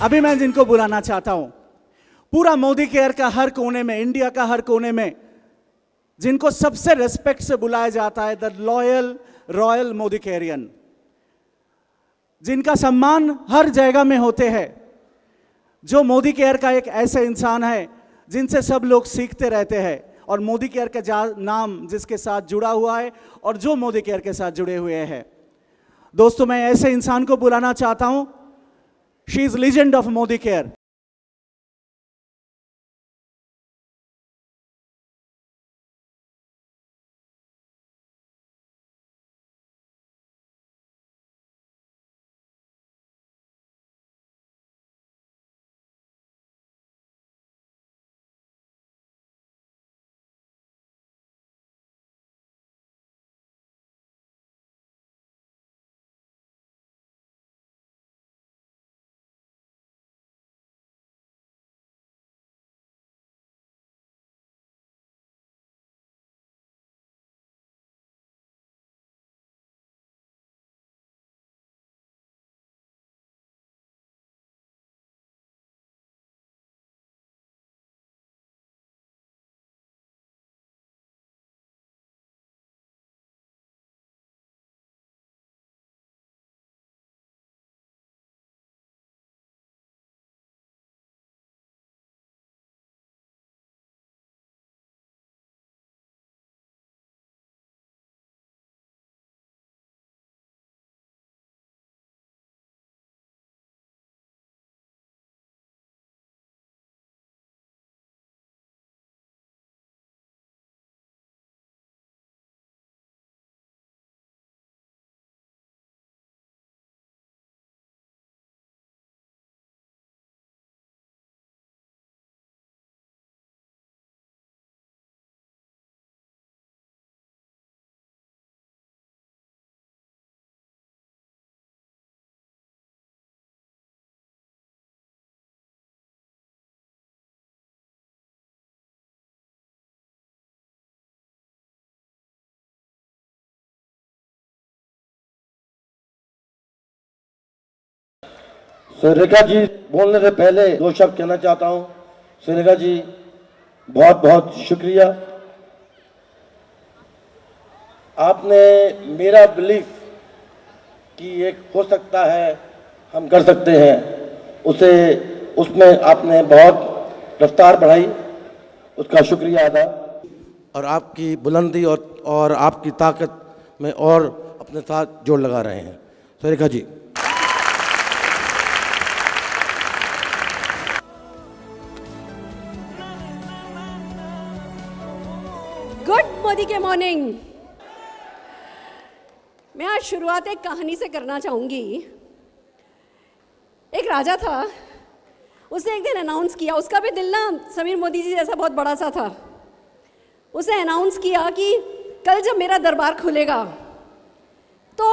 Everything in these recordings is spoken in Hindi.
अभी मैं जिनको बुलाना चाहता हूं, पूरा मोदी केयर का हर कोने में, इंडिया का हर कोने में जिनको सबसे रिस्पेक्ट से बुलाया जाता है, द लॉयल रॉयल मोदी केयरियन, जिनका सम्मान हर जगह में होते हैं, जो मोदी केयर का एक ऐसे इंसान है जिनसे सब लोग सीखते रहते हैं और मोदी केयर का नाम जिसके साथ जुड़ा हुआ है और जो मोदी केयर के साथ जुड़े हुए हैं। दोस्तों, मैं ऐसे इंसान को बुलाना चाहता हूं। She is legend of Modi care. Rekha ji, बोलने से पहले दो शब्द कहना चाहता हूं। रेखा जी, बहुत बहुत शुक्रिया। आपने मेरा बिलीफ कि एक हो सकता है, हम कर सकते हैं, उसमें आपने बहुत रफ्तार बढ़ाई, उसका शुक्रिया अदा। और आपकी बुलंदी और आपकी ताकत में और अपने साथ जोड़ लगा रहे हैं। रेखा जी, गुड मोदी के मॉर्निंग। मैं आज शुरुआत एक कहानी से करना चाहूंगी। एक राजा था, उसने एक दिन अनाउंस किया, उसका भी दिल ना समीर मोदी जी जैसा बहुत बड़ा सा था। उसने अनाउंस किया कि कल जब मेरा दरबार खुलेगा तो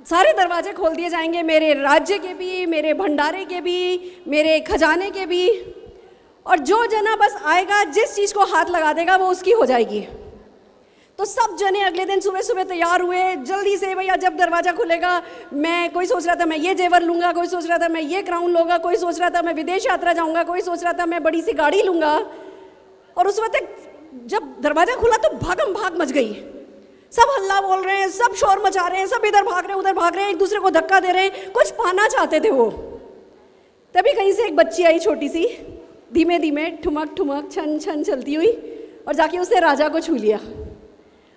सारे दरवाजे खोल दिए जाएंगे, मेरे राज्य के भी, मेरे भंडारे के भी, मेरे खजाने के भी, और जो जना बस आएगा, जिस चीज़ को हाथ लगा देगा वो उसकी हो जाएगी। तो सब जने अगले दिन सुबह सुबह तैयार हुए, जल्दी से, भैया जब दरवाज़ा खुलेगा, कोई सोच रहा था मैं ये जेवर लूँगा, कोई सोच रहा था मैं ये क्राउन लूँगा, कोई सोच रहा था मैं विदेश यात्रा जाऊँगा, कोई सोच रहा था मैं बड़ी सी गाड़ी लूँगा। और उस वक्त जब दरवाज़ा खुला तो भागम भाग मच गई। सब हल्ला बोल रहे हैं, सब शोर मचा रहे हैं, सब इधर भाग रहे हैं, उधर भाग रहे हैं, एक दूसरे को धक्का दे रहे हैं, कुछ पाना चाहते थे वो। तभी कहीं से एक बच्ची आई, छोटी सी, धीमे धीमे ठुमक ठुमक छन छन चलती हुई, और जाके उसने राजा को छू लिया।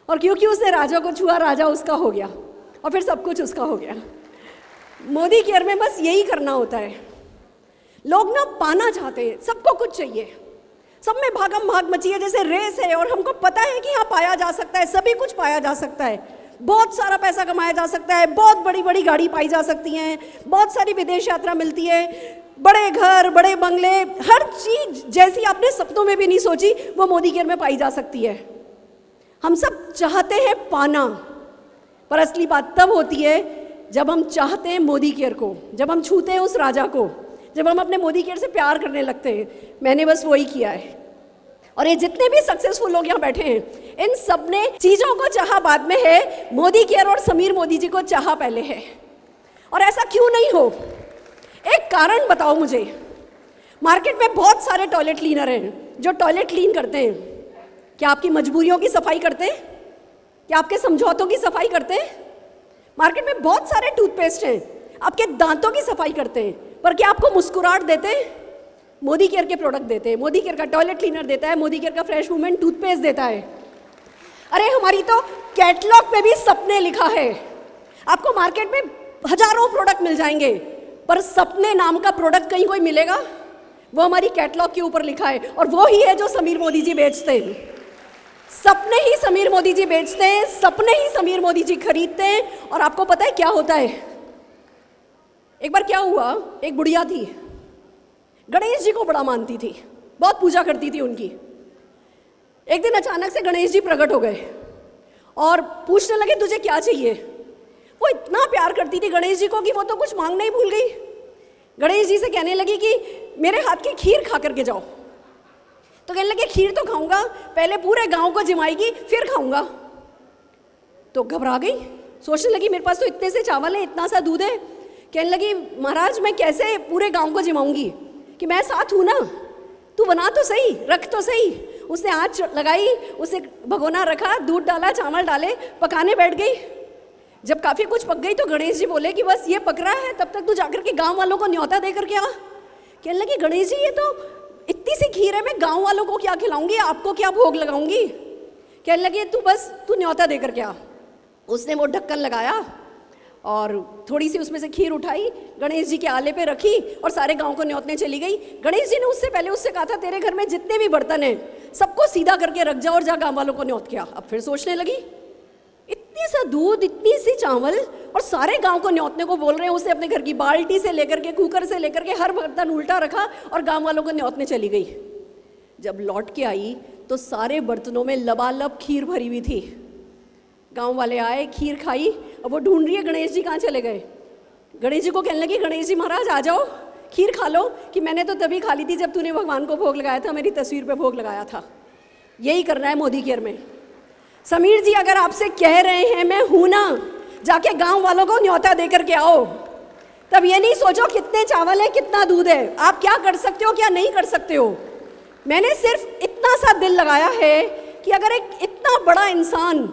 और क्योंकि उसने राजा को छुआ, राजा उसका हो गया और फिर सब कुछ उसका हो गया। मोदी केयर में बस यही करना होता है। लोग ना पाना चाहते हैं, सबको कुछ चाहिए, सब में भागम भाग मची है, जैसे रेस है। और हमको पता है कि हाँ पाया जा सकता है, सभी कुछ पाया जा सकता है, बहुत सारा पैसा कमाया जा सकता है, बहुत बड़ी बड़ी गाड़ी पाई जा सकती हैं, बहुत सारी विदेश यात्रा मिलती है, बड़े घर, बड़े बंगले, हर चीज जैसी आपने सपनों में भी नहीं सोची वो मोदी केयर में पाई जा सकती है। हम सब चाहते हैं पाना, पर असली बात तब होती है जब हम चाहते हैं मोदी केयर को, जब हम छूते हैं उस राजा को, जब हम अपने मोदी केयर से प्यार करने लगते हैं। मैंने बस वही किया है। और ये जितने भी सक्सेसफुल लोग यहाँ बैठे हैं, इन सब ने चीज़ों को चाहा बाद में है, मोदी केयर और समीर मोदी जी को चाहा पहले है। और ऐसा क्यों नहीं हो, एक कारण बताओ मुझे। मार्केट में बहुत सारे टॉयलेट क्लीनर हैं जो टॉयलेट क्लीन करते हैं। क्या आपकी मजबूरियों की सफाई करते हैं? क्या आपके समझौतों की सफाई करते हैं? मार्केट में बहुत सारे टूथपेस्ट हैं, आपके दांतों की सफाई करते हैं, पर क्या आपको मुस्कुराहट देते हैं? मोदी केयर के प्रोडक्ट देते हैं, मोदी केयर का टॉयलेट क्लीनर देता है, मोदी केयर का फ्रेश वुमेन टूथपेस्ट देता है। अरे हमारी तो कैटलॉग पे भी सपने लिखा है। आपको मार्केट में हजारों प्रोडक्ट मिल जाएंगे, पर सपने नाम का प्रोडक्ट कहीं कोई मिलेगा? वो हमारी कैटलॉग के ऊपर लिखा है, और वो ही है जो समीर मोदी जी बेचते हैं। सपने ही समीर मोदी जी बेचते हैं, सपने ही समीर मोदी जी खरीदते हैं। और आपको पता है क्या होता है? एक बार क्या हुआ, एक बुढ़िया थी, गणेश जी को बड़ा मानती थी, बहुत पूजा करती थी उनकी। एक दिन अचानक से गणेश जी प्रकट हो गए और पूछने लगे तुझे क्या चाहिए। वो इतना प्यार करती थी गणेश जी को कि वो तो कुछ मांगना ही भूल गई। गणेश जी से कहने लगी कि मेरे हाथ की खीर खा करके जाओ। तो कहने लगे खीर तो खाऊंगा, पहले पूरे गांव को जिमाएगी फिर खाऊंगा। तो घबरा गई, सोचने लगी मेरे पास तो इतने से चावल है, इतना सा दूध है। कहने लगी महाराज मैं कैसे पूरे गांव को जिमाऊंगी, कि मैं साथ हूं ना, तू बना तो सही, रख तो सही। उसने आँच लगाई, उसे भगोना रखा, दूध डाला, चावल डाले, पकाने बैठ गई। जब काफ़ी कुछ पक गई तो गणेश जी बोले कि बस ये पक रहा है, तब तक तू जाकर के गांव वालों को न्योता दे करके आ। कहने लगी गणेश जी ये तो इतनी सी खीर है, मैं गांव वालों को क्या खिलाऊंगी, आपको क्या भोग लगाऊंगी। कहने लगे तू न्योता दे करके आ। उसने वो ढक्कन लगाया और थोड़ी सी उसमें से खीर उठाई, गणेश जी के आले पे रखी और सारे गांव को न्योतने चली गई। गणेश जी ने उससे पहले उससे कहा था तेरे घर में जितने भी बर्तन हैं सबको सीधा करके रख जा और जा गांव वालों को न्योत के आ। अब फिर सोचने लगी इतनी सा दूध, इतनी सी चावल और सारे गांव को न्योतने को बोल रहे हैं। उसने अपने घर की बाल्टी से लेकर के, कुकर से लेकर के हर बर्तन उल्टा रखा और गांव वालों को न्योतने चली गई। जब लौट के आई तो सारे बर्तनों में लबालब खीर भरी हुई थी। गांव वाले आए, खीर खाई, अब वो ढूंढ रही है गणेश जी कहाँ चले गए। गणेश जी को कहने लगी गणेश जी महाराज आ जाओ, खीर खा लो, कि मैंने तो तभी खा ली थी जब तूने भगवान को भोग लगाया था, मेरी तस्वीर पे भोग लगाया था। यही करना है मोदी केयर में। समीर जी अगर आपसे कह रहे हैं मैं हूं ना, जाके गांव वालों को न्योता दे करके आओ। तब ये नहीं सोचो कितने चावल है, कितना दूध है, आप क्या कर सकते हो क्या नहीं कर सकते हो। मैंने सिर्फ इतना सा दिल लगाया है कि अगर एक इतना बड़ा इंसान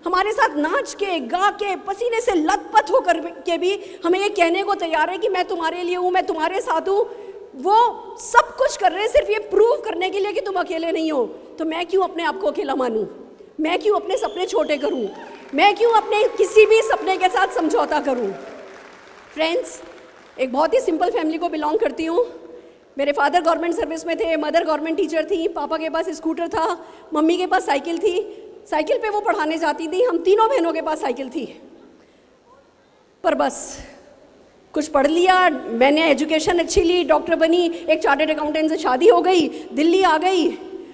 हमारे साथ नाच के, गा के, पसीने से लथपथ होकर के भी हमें ये कहने को तैयार है कि मैं तुम्हारे लिए हूँ, मैं तुम्हारे साथ हूँ, वो सब कुछ कर रहे हैं सिर्फ ये प्रूव करने के लिए कि तुम अकेले नहीं हो। तो मैं क्यों अपने आप को अकेला मानूं? मैं क्यों अपने सपने छोटे करूं? मैं क्यों अपने किसी भी सपने के साथ समझौता करूं? फ्रेंड्स, एक बहुत ही सिंपल फैमिली को बिलोंग करती हूँ। मेरे फादर गवर्नमेंट सर्विस में थे, मदर गवर्नमेंट टीचर थी, पापा के पास स्कूटर था, मम्मी के पास साइकिल थी, साइकिल पे वो पढ़ाने जाती थी। हम तीनों बहनों के पास साइकिल थी। पर बस कुछ पढ़ लिया, मैंने एजुकेशन अच्छी ली, डॉक्टर बनी, एक चार्टर्ड अकाउंटेंट से शादी हो गई, दिल्ली आ गई।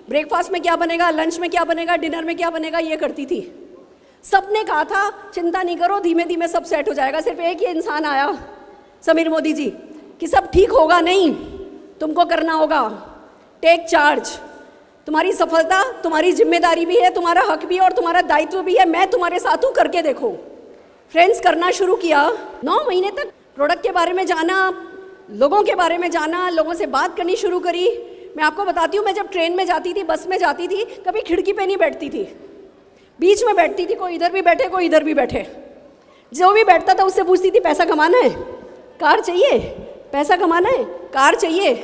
ब्रेकफास्ट में क्या बनेगा, लंच में क्या बनेगा, डिनर में क्या बनेगा, ये करती थी। सबने कहा था चिंता नहीं करो, धीमे धीमे सब सेट हो जाएगा। सिर्फ एक ही इंसान आया, समीर मोदी जी, कि सब ठीक होगा नहीं, तुमको करना होगा, टेक चार्ज। तुम्हारी सफलता तुम्हारी जिम्मेदारी भी है, तुम्हारा हक भी है और तुम्हारा दायित्व भी है। मैं तुम्हारे साथ हूँ, करके देखो। फ्रेंड्स, करना शुरू किया। 9 महीने तक प्रोडक्ट के बारे में जाना, लोगों के बारे में जाना, लोगों से बात करनी शुरू करी। मैं आपको बताती हूँ, मैं जब ट्रेन में जाती थी, बस में जाती थी, कभी खिड़की पे नहीं बैठती थी, बीच में बैठती थी। कोई इधर भी बैठे, कोई इधर भी बैठे। जो भी बैठता था उससे पूछती थी पैसा कमाना है, कार चाहिए, पैसा कमाना है, कार चाहिए।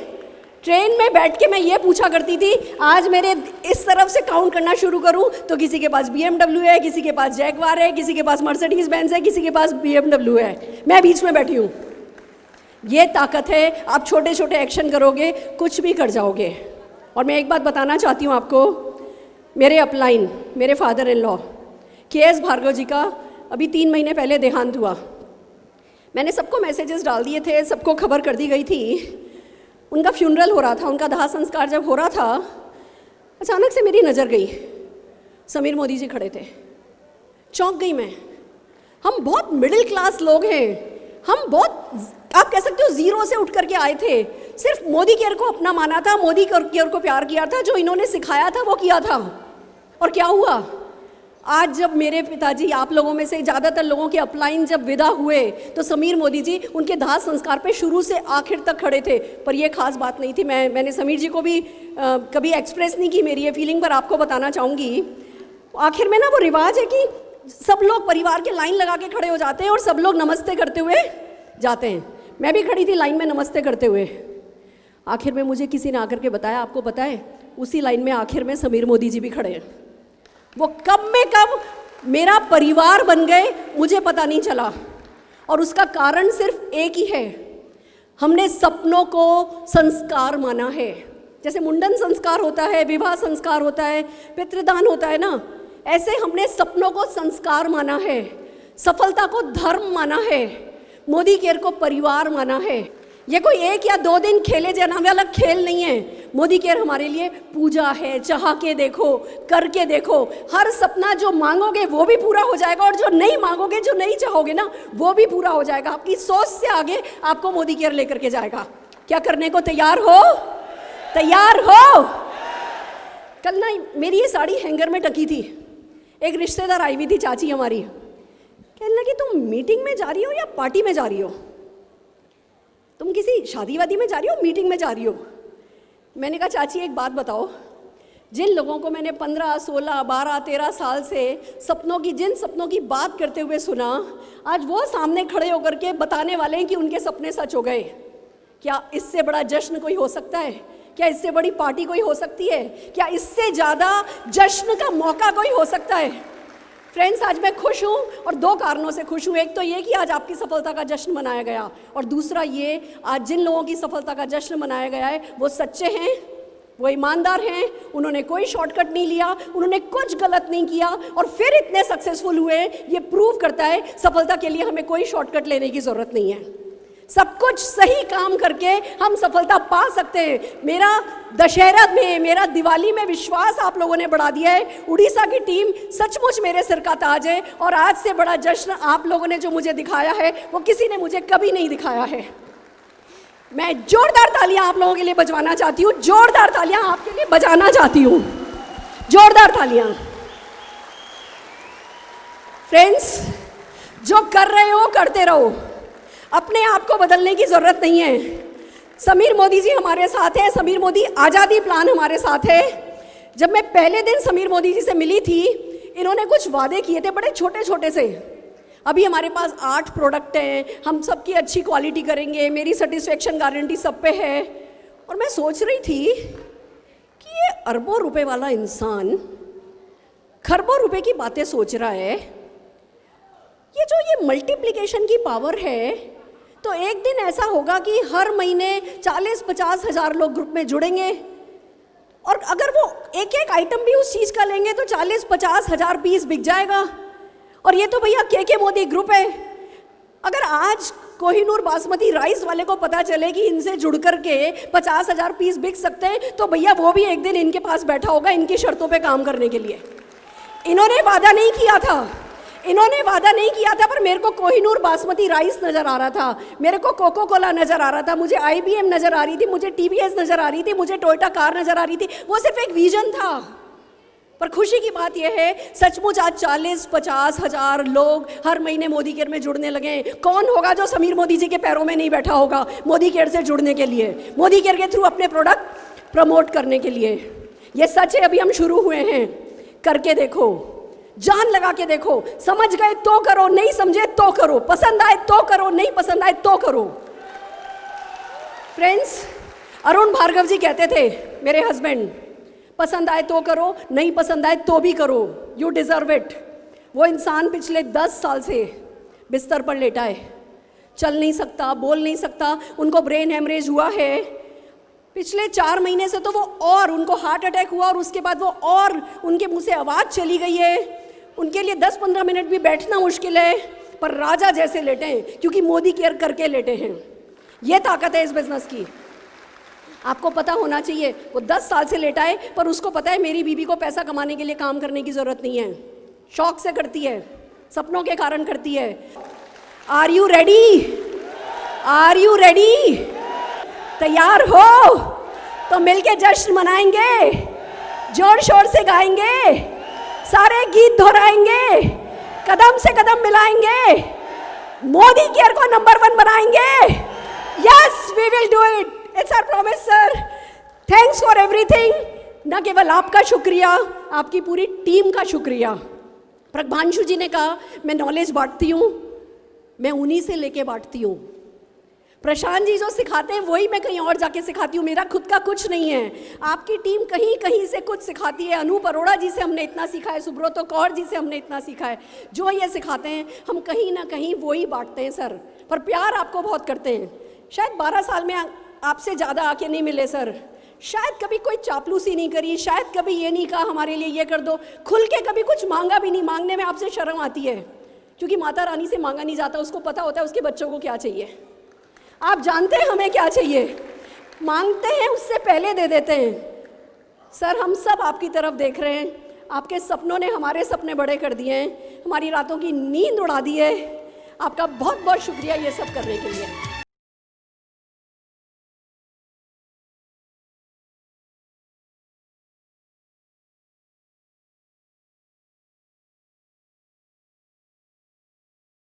ट्रेन में बैठ के मैं ये पूछा करती थी, आज मेरे इस तरफ से काउंट करना शुरू करूं तो किसी के पास BMW है, किसी के पास जैगवार है, किसी के पास मर्सिडीज बेंज है, किसी के पास BMW है, मैं बीच में बैठी हूँ। ये ताकत है, आप छोटे छोटे एक्शन करोगे, कुछ भी कर जाओगे। और मैं एक बात बताना चाहती हूँ आपको, मेरे अपलाइन, मेरे father in law KS Bhargava ji का अभी 3 महीने पहले देहांत हुआ। मैंने सबको मैसेजेस डाल दिए थे, सबको खबर कर दी गई थी। उनका फ्यूनरल हो रहा था, उनका दाह संस्कार जब हो रहा था, अचानक से मेरी नज़र गई, समीर मोदी जी खड़े थे। चौंक गई मैं। हम बहुत मिडिल क्लास लोग हैं, हम बहुत, आप कह सकते हो, जीरो से उठ करके आए थे। सिर्फ मोदी केयर को अपना माना था, मोदी केयर को प्यार किया था, जो इन्होंने सिखाया था वो किया था। और क्या हुआ? आज जब मेरे पिताजी, आप लोगों में से ज़्यादातर लोगों के अपलाइन जब विदा हुए, तो समीर मोदी जी उनके दाह संस्कार पे शुरू से आखिर तक खड़े थे। पर ये खास बात नहीं थी। मैंने समीर जी को भी कभी एक्सप्रेस नहीं की मेरी ये फीलिंग, पर आपको बताना चाहूँगी। आखिर में ना वो रिवाज है कि सब लोग परिवार के लाइन लगा के खड़े हो जाते हैं और सब लोग नमस्ते करते हुए जाते हैं। मैं भी खड़ी थी लाइन में नमस्ते करते हुए। आखिर में मुझे किसी ने आकर के बताया, आपको पता है उसी लाइन में आखिर में समीर मोदी जी भी खड़े हैं। वो कब में कब मेरा परिवार बन गए मुझे पता नहीं चला, और उसका कारण सिर्फ एक ही है, हमने सपनों को संस्कार माना है। जैसे मुंडन संस्कार होता है, विवाह संस्कार होता है, पितृदान होता है ना, ऐसे हमने सपनों को संस्कार माना है, सफलता को धर्म माना है, मोदी केयर को परिवार माना है। ये कोई 1 या 2 दिन खेले जाने वाला खेल नहीं है। मोदी केयर हमारे लिए पूजा है। चाह के देखो, करके देखो, हर सपना जो मांगोगे वो भी पूरा हो जाएगा, और जो नहीं मांगोगे, जो नहीं चाहोगे ना, वो भी पूरा हो जाएगा। आपकी सोच से आगे आपको मोदी केयर लेकर के जाएगा। क्या करने को तैयार हो? तैयार हो? कल ना मेरी ये साड़ी हैंगर में टकी थी। एक रिश्तेदार आई हुई थी, चाची हमारी, कहने लगी तुम मीटिंग में जा रही हो या पार्टी में जा रही हो? तुम किसी शादी वादी में जा रही हो, मीटिंग में जा रही हो? मैंने कहा चाची एक बात बताओ, जिन लोगों को मैंने 15, 16, 12, 13 साल से जिन सपनों की बात करते हुए सुना, आज वो सामने खड़े होकर के बताने वाले हैं कि उनके सपने सच हो गए। क्या इससे बड़ा जश्न कोई हो सकता है? क्या इससे बड़ी पार्टी कोई हो सकती है? क्या इससे ज़्यादा जश्न का मौका कोई हो सकता है? फ्रेंड्स, आज मैं खुश हूँ और 2 कारणों से खुश हूँ। एक तो ये कि आज आपकी सफलता का जश्न मनाया गया, और दूसरा ये, आज जिन लोगों की सफलता का जश्न मनाया गया है वो सच्चे हैं, वो ईमानदार हैं, उन्होंने कोई शॉर्टकट नहीं लिया, उन्होंने कुछ गलत नहीं किया और फिर इतने सक्सेसफुल हुए। ये प्रूव करता है सफलता के लिए हमें कोई शॉर्टकट लेने की ज़रूरत नहीं है। सब कुछ सही काम करके हम सफलता पा सकते हैं। मेरा दशहरा में, मेरा दिवाली में विश्वास आप लोगों ने बढ़ा दिया है। उड़ीसा की टीम सचमुच मेरे सिर का ताज है, और आज से बड़ा जश्न आप लोगों ने जो मुझे दिखाया है वो किसी ने मुझे कभी नहीं दिखाया है। मैं जोरदार तालियां आप लोगों के लिए बजवाना चाहती हूँ, जोरदार तालियां आपके लिए बजाना चाहती हूँ, जोरदार तालियां। फ्रेंड्स, जो कर रहे हो करते रहो, अपने आप को बदलने की ज़रूरत नहीं है। समीर मोदी जी हमारे साथ हैं, समीर मोदी आज़ादी प्लान हमारे साथ है। जब मैं पहले दिन समीर मोदी जी से मिली थी, इन्होंने कुछ वादे किए थे बड़े छोटे छोटे से। अभी हमारे पास 8 प्रोडक्ट हैं, हम सबकी अच्छी क्वालिटी करेंगे, मेरी सेटिस्फेक्शन गारंटी सब पे है। और मैं सोच रही थी कि ये अरबों रुपए वाला इंसान खरबों रुपए की बातें सोच रहा है। ये मल्टीप्लिकेशन की पावर है, तो एक दिन ऐसा होगा कि हर महीने 40-50 हज़ार लोग ग्रुप में जुड़ेंगे, और अगर वो एक एक आइटम भी उस चीज़ का लेंगे तो 40-50 हज़ार पीस बिक जाएगा। और ये तो भैया के मोदी ग्रुप है। अगर आज कोहिनूर बासमती राइस वाले को पता चले कि इनसे जुड़ करके 50 हज़ार पीस बिक सकते हैं, तो भैया वो भी एक दिन इनके पास बैठा होगा इनकी शर्तों पे काम करने के लिए। इन्होंने वादा नहीं किया था, पर मेरे को कोहिनूर बासमती राइस नज़र आ रहा था, मेरे को कोको कोला नज़र आ रहा था, मुझे IBM नज़र आ रही थी, मुझे TVS नज़र आ रही थी, मुझे टोयोटा कार नज़र आ रही थी। वो सिर्फ एक विजन था। पर खुशी की बात यह है, सचमुच आज 40-50 हज़ार लोग हर महीने मोदी केयर में जुड़ने लगे। कौन होगा जो समीर मोदी जी के पैरों में नहीं बैठा होगा मोदी केयर से जुड़ने के लिए, मोदी केयर के थ्रू अपने प्रोडक्ट प्रमोट करने के लिए? ये सच है, अभी हम शुरू हुए हैं। करके देखो, जान लगा के देखो, समझ गए तो करो, नहीं समझे तो करो, पसंद आए तो करो, नहीं पसंद आए तो करो। फ्रेंड्स, अरुण भार्गव जी कहते थे, मेरे हस्बैंड, पसंद आए तो करो, नहीं पसंद आए तो भी करो, यू डिजर्व इट। वो इंसान पिछले 10 साल से बिस्तर पर लेटा है, चल नहीं सकता, बोल नहीं सकता, उनको ब्रेन हेमरेज हुआ है। पिछले 4 महीने से तो वो, और उनको हार्ट अटैक हुआ, और उसके बाद वो, और उनके मुंह से आवाज़ चली गई है। उनके लिए 10-15 मिनट भी बैठना मुश्किल है, पर राजा जैसे लेटे हैं, क्योंकि मोदी केयर करके लेटे हैं। ये ताकत है इस बिजनेस की। आपको पता होना चाहिए, वो 10 साल से लेटा है, पर उसको पता है मेरी बीबी को पैसा कमाने के लिए काम करने की ज़रूरत नहीं है, शौक से करती है, सपनों के कारण करती है। Are you ready? Are you ready? तैयार हो तो मिलके जश्न मनाएंगे, जोर शोर से गाएंगे, सारे गीत दोहराएंगे, कदम से कदम मिलाएंगे, मोदी केयर को नंबर 1 बनाएंगे। Yes, we will do it, it's our promise sir. Thanks for everything. न केवल आपका शुक्रिया, आपकी पूरी टीम का शुक्रिया। प्रज्ञांशु जी ने कहा मैं नॉलेज बांटती हूँ, मैं उन्हीं से लेके बांटती हूँ। प्रशांत जी जो सिखाते हैं वही मैं कहीं और जाके सिखाती हूँ, मेरा खुद का कुछ नहीं है। आपकी टीम कहीं कहीं से कुछ सिखाती है। अनूप अरोड़ा जी से हमने इतना सीखा है, सुब्रतो कौर जी से हमने इतना सीखा है। जो ये सिखाते हैं हम कहीं ना कहीं वही बांटते हैं सर, पर प्यार आपको बहुत करते हैं। शायद 12 साल में आपसे ज़्यादा आके नहीं मिले सर, शायद कभी कोई चापलूसी नहीं करी, शायद कभी ये नहीं कहा हमारे लिए ये कर दो, खुल के कभी कुछ मांगा भी नहीं। मांगने में आपसे शर्म आती है, क्योंकि माता रानी से मांगा नहीं जाता, उसको पता होता है उसके बच्चों को क्या चाहिए। आप जानते हैं हमें क्या चाहिए, मांगते हैं उससे पहले दे देते हैं। सर हम सब आपकी तरफ देख रहे हैं, आपके सपनों ने हमारे सपने बड़े कर दिए हैं, हमारी रातों की नींद उड़ा दी है। आपका बहुत बहुत शुक्रिया ये सब करने के लिए।